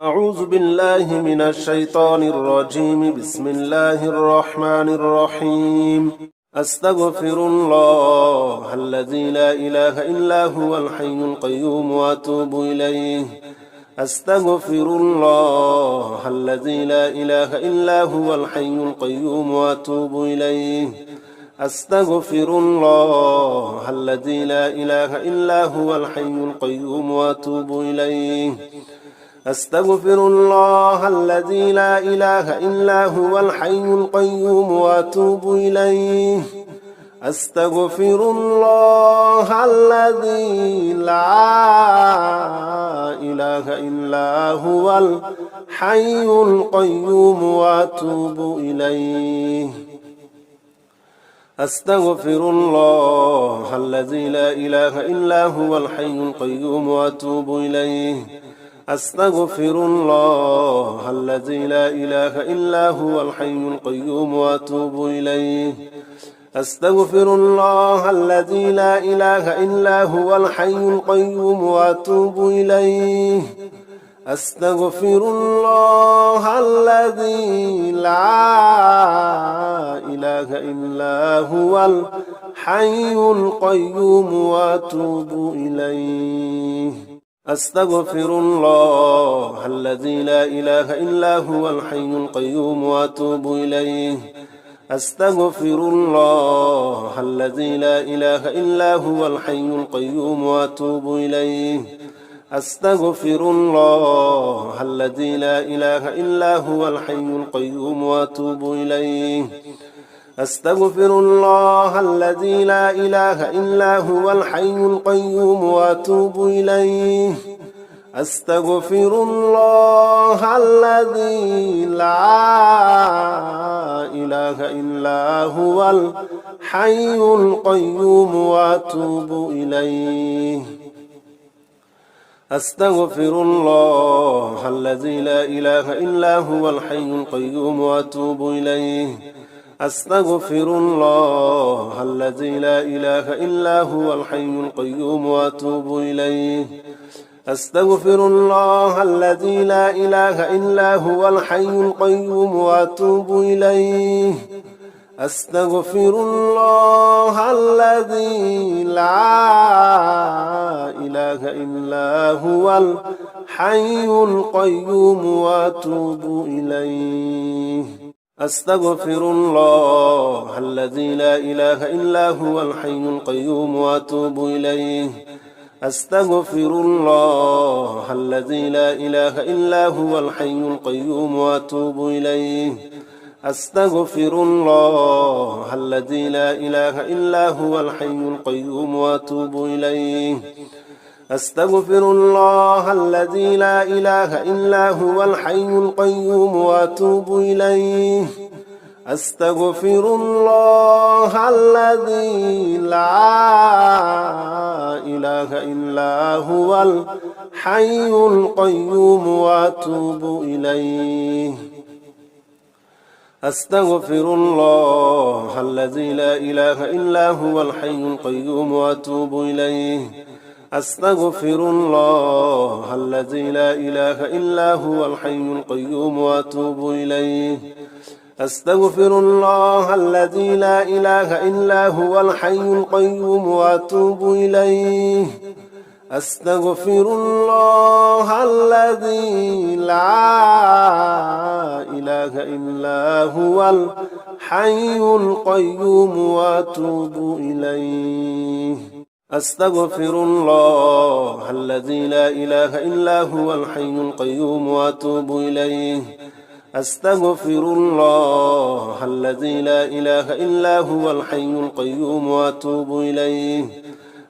أعوذ بالله من الشيطان الرجيم بسم الله الرحمن الرحيم أستغفر الله الذي لا إله إلا هو الحي القيوم وأتوب إليه أستغفر الله الذي لا إله إلا هو الحي القيوم وأتوب إليه أستغفر الله الذي لا إله إلا هو الحي القيوم وأتوب إليه أستغفر الله الذي لا إله إلا هو الحي القيوم وأتوب إليه أستغفر الله الذي لا إله إلا هو الحي القيوم وأتوب إليه أستغفر الله الذي لا إله إلا هو الحي القيوم وأتوب إليه أستغفر الله الذي لا إله إلا هو الحي القيوم وأتوب إليه أستغفر الله الذي لا إله إلا هو الحي القيوم وأتوب إليه أستغفر الله الذي لا إله إلا هو الحي القيوم وأتوب إليه أستغفر الله الذي لا إله إلا هو الحي القيوم وأتوب إليه أستغفر الله الذي لا إله إلا هو الحي القيوم وأتوب إليه أستغفر الله الذي لا إله إلا هو الحي القيوم وأتوب إليه أستغفر الله الذي لا إله إلا هو الحي القيوم وأتوب إليه أستغفر الله الذي لا إله إلا هو الحي القيوم وأتوب إليه أستغفر الله الذي لا إله إلا هو الحي القيوم وأتوب إليه أستغفر الله الذي لا إله إلا هو الحي القيوم وأتوب إليه أستغفر الله الذي لا إله إلا هو الحي القيوم وأتوب إليه أستغفر الله الذي لا إله إلا هو الحي القيوم وأتوب إليه أستغفر الله الذي لا إله إلا هو الحي القيوم وأتوب إليه أستغفر الله الذي لا إله إلا هو الحي القيوم وأتوب إليه أستغفر الله الذي لا إله إلا هو الحي القيوم وأتوب إليه أستغفر الله الذي لا إله إلا هو الحي القيوم وأتوب إليه أستغفر الله الذي لا إله إلا هو الحي القيوم وأتوب إليه أستغفر الله الذي لا إله إلا هو الحي القيوم وأتوب إليه أستغفر الله الذي لا إله إلا هو الحي القيوم وأتوب إليه أستغفر الله الذي لا إله إلا هو الحي القيوم وأتوب إليه أستغفر الله الذي لا إله إلا هو الحي القيوم وأتوب إليه أستغفر الله الذي لا إله إلا هو الحي القيوم وأتوب إليه أستغفر الله الذي لا إله إلا هو الحي القيوم وأتوب إليه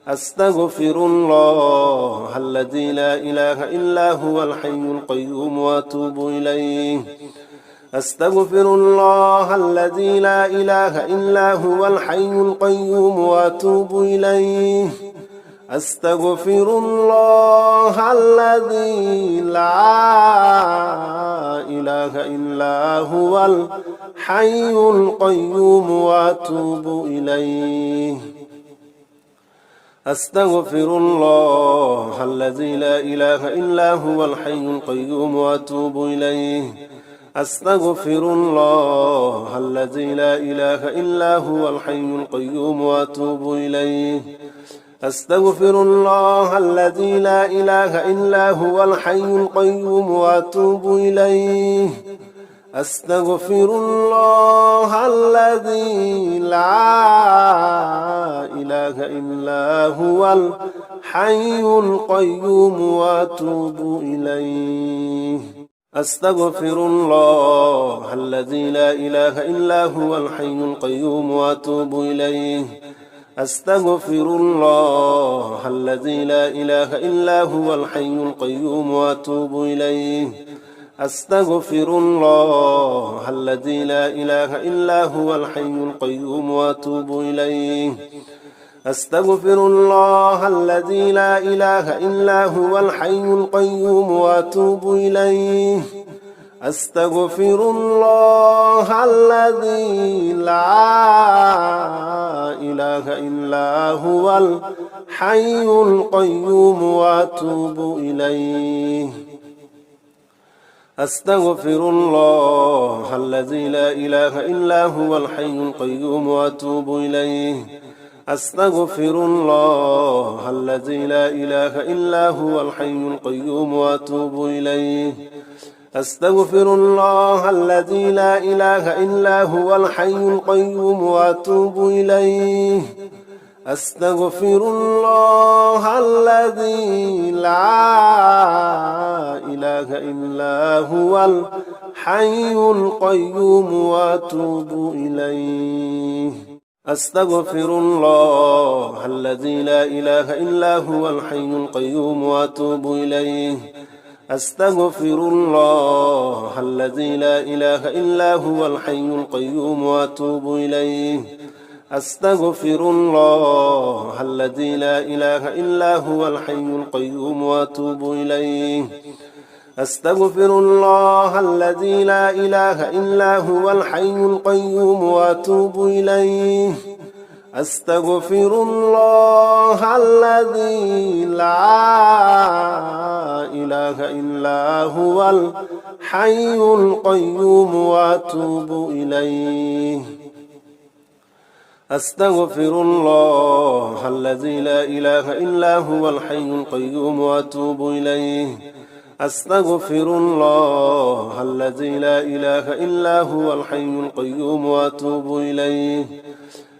أستغفر الله الذي لا إله إلا هو الحي القيوم وأتوب إليه أستغفر الله الذي لا إله إلا هو الحي القيوم وأتوب إليه أستغفر الله الذي لا إله إلا هو الحي القيوم وأتوب إليه أستغفر الله الذي لا إله إلا هو الحي القيوم وأتوب إليه أستغفر الله الذي لا إله إلا هو الحي القيوم وأتوب إليه أستغفر الله الذي لا إله إلا هو الحي القيوم وأتوب إليه أستغفر الله الذي لا إله إلا هو الحي القيوم وأتوب إليه أستغفر الله الذي لا إله إلا هو الحي القيوم وأتوب إليه أستغفر الله الذي لا إله إلا هو الحي القيوم وأتوب إليه أستغفر الله الذي لا إله إلا هو الحي القيوم وأتوب إليه أستغفر الله الذي لا إله إلا هو الحي القيوم وأتوب إليه أستغفر الله الذي لا إله إلا هو الحي القيوم وأتوب إليه أستغفر الله الذي لا إله إلا هو الحي القيوم وأتوب إليه أستغفر الله الذي لا إله إلا هو الحي القيوم وأتوب إليه أستغفر الله الذي لا إله إلا هو الحي القيوم وأتوب إليه أستغفر الله الذي لا إله إلا هو الحي القيوم وأتوب إليه أستغفر الله الذي لا إله إلا هو الحي القيوم وأتوب إليه أستغفر الله الذي لا إله إلا هو الحي القيوم وأتوب إليه أستغفر الله الذي لا إله إلا هو الحي القيوم وأتوب إليه أستغفر الله الذي لا إله إلا هو الحي القيوم وأتوب إليه أستغفر الله الذي لا إله إلا هو الحي القيوم وأتوب إليه أستغفر الله الذي لا إله إلا هو الحي القيوم وأتوب إليه أستغفر الله الذي لا إله إلا هو الحي القيوم وأتوب إليه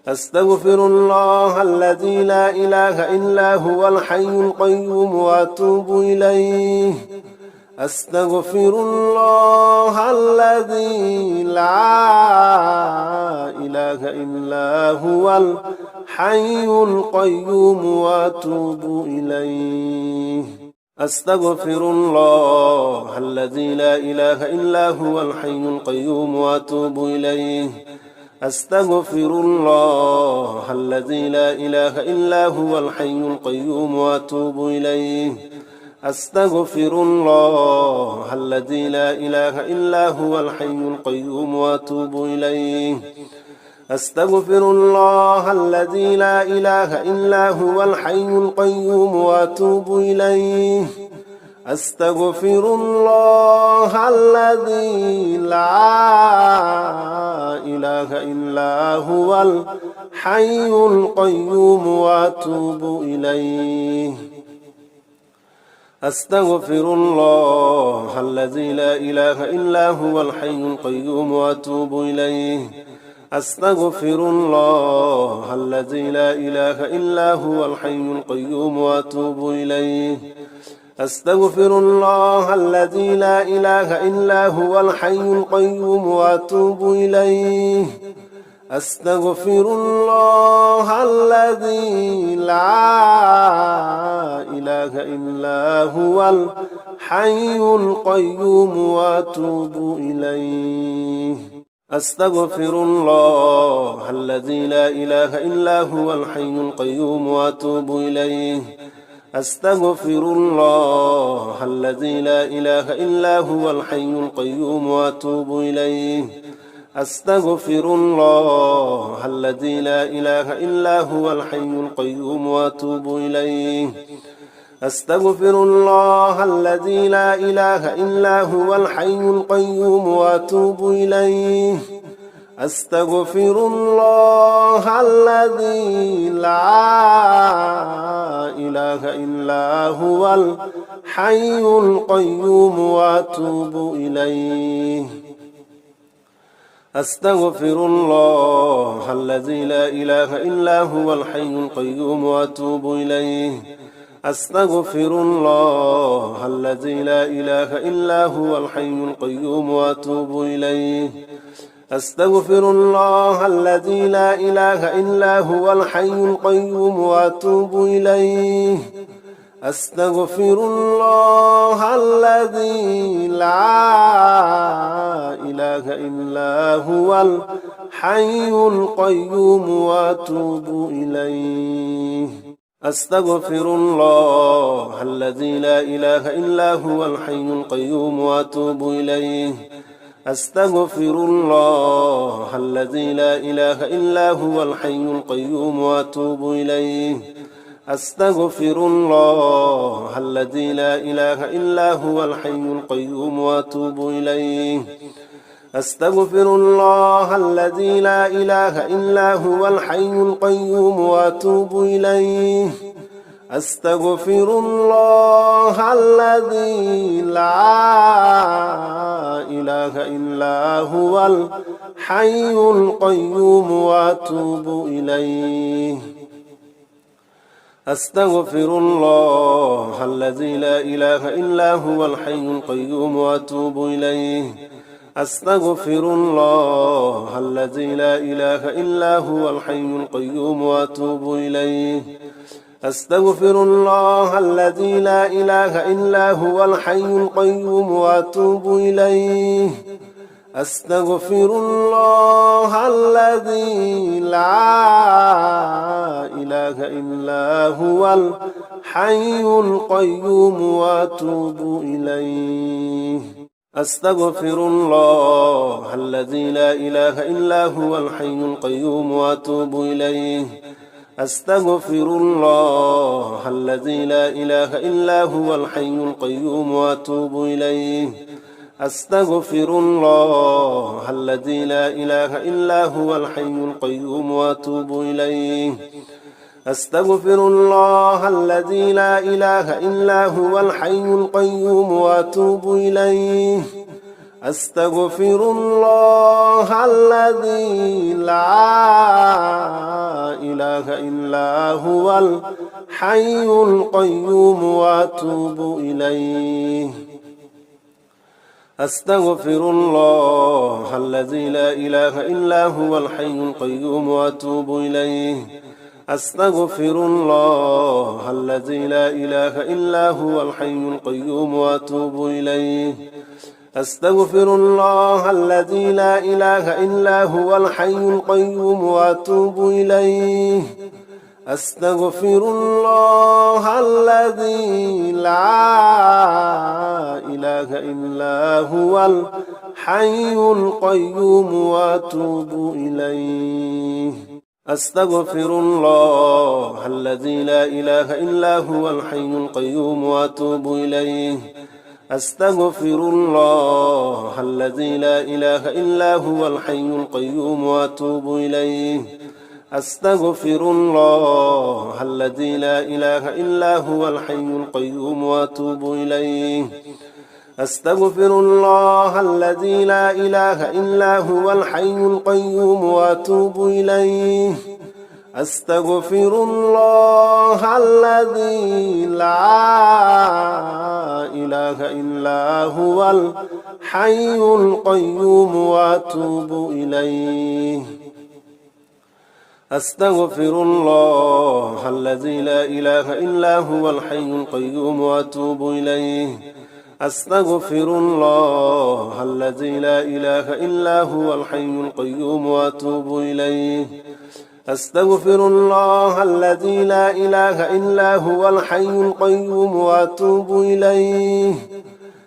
أستغفر الله الذي لا إله إلا هو الحي القيوم وأتوب إليه أستغفر الله الذي لا إله إلا هو الحي القيوم وأتوب إليه أستغفر الله الذي لا إله إلا هو الحي القيوم وأتوب إليه أستغفر الله الذي لا إله إلا هو الحي القيوم وأتوب إليه أستغفر الله الذي لا إله إلا هو الحي القيوم وأتوب إليه أستغفر الله الذي لا إله إلا هو الحي القيوم وأتوب إليه أستغفر الله الذي لا إله إلا هو الحي القيوم وأتوب إليه أستغفر الله الذي لا إله إلا هو الحي القيوم وأتوب إليه أستغفر الله الذي لا إله إلا هو الحي القيوم وأتوب إليه أستغفر الله الذي لا إله إلا هو الحي القيوم وأتوب إليه أستغفر الله الذي لا إله إلا هو الحي القيوم وأتوب إليه أستغفر الله الذي لا إله إلا هو الحي القيوم وأتوب إليه أستغفر الله الذي لا إله إلا هو الحي القيوم وأتوب إليه أستغفر الله الذي لا إله إلا هو الحي القيوم وأتوب إليه أستغفر الله الذي لا إله إلا هو الحي القيوم وأتوب إليه أستغفر الله الذي لا إله إلا هو الحي القيوم وأتوب إليه أستغفر الله الذي لا إله إلا هو الحي القيوم وأتوب إليه أستغفر الله الذي لا إله إلا هو الحي القيوم وأتوب إليه أستغفر الله الذي لا إله إلا هو الحي القيوم وأتوب إليه أستغفر الله الذي لا إله إلا هو الحي القيوم وأتوب إليه أستغفر الله الذي لا إله إلا هو الحي القيوم وأتوب إليه أستغفر الله الذي لا إله إلا هو الحي القيوم وأتوب إليه أستغفر الله الذي لا إله إلا هو الحي القيوم وأتوب إليه أستغفر الله الذي لا إله إلا هو الحي القيوم وأتوب إليه أستغفر الله الذي لا إله إلا هو الحي القيوم وأتوب إليه أستغفر الله الذي لا إله إلا هو الحي القيوم وأتوب إليه أستغفر الله الذي لا إله إلا هو الحي القيوم وأتوب إليه أستغفر الله الذي لا إله إلا هو الحي القيوم وأتوب إليه أستغفر الله الذي لا إله إلا هو الحي القيوم وأتوب إليه أستغفر الله الذي لا إله إلا هو الحي القيوم وأتوب إليه أستغفر الله الذي لا إله إلا هو الحي القيوم وأتوب إليه أستغفر الله الذي لا إله إلا هو الحي القيوم وأتوب إليه أستغفر الله الذي لا إله إلا هو الحي القيوم وأتوب إليه أستغفر الله الذي لا إله إلا هو الحي القيوم وأتوب إليه أستغفر الله الذي لا إله إلا هو الحي القيوم وأتوب إليه أستغفر الله الذي لا إله إلا هو الحي القيوم وأتوب إليه أستغفر الله الذي لا إله إلا هو الحي القيوم وأتوب إليه أستغفر الله الذي لا إله إلا هو الحي القيوم وأتوب إليه أستغفر الله الذي لا إله إلا هو الحي القيوم وأتوب إليه أستغفر الله الذي لا إله إلا هو الحي القيوم وأتوب إليه أستغفر الله الذي لا إله إلا هو الحي القيوم وأتوب إليه أستغفر الله الذي لا إله إلا هو الحي القيوم وأتوب إليه أستغفر الله الذي لا إله إلا هو الحي القيوم وأتوب إليه أستغفر الله الذي لا إله إلا هو الحي القيوم وأتوب إليه أستغفر الله الذي لا إله إلا هو الحي القيوم وأتوب إليه أستغفر الله الذي لا إله إلا هو الحي القيوم وأتوب إليه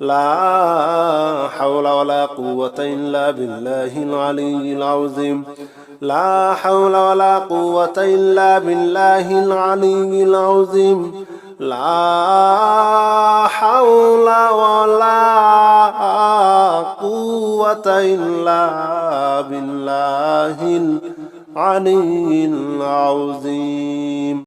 لا حول ولا قوة إلا بالله العلي العظيم لا حول ولا قوة إلا بالله العلي العظيم لا حول ولا قوة إلا بالله العلي العظيم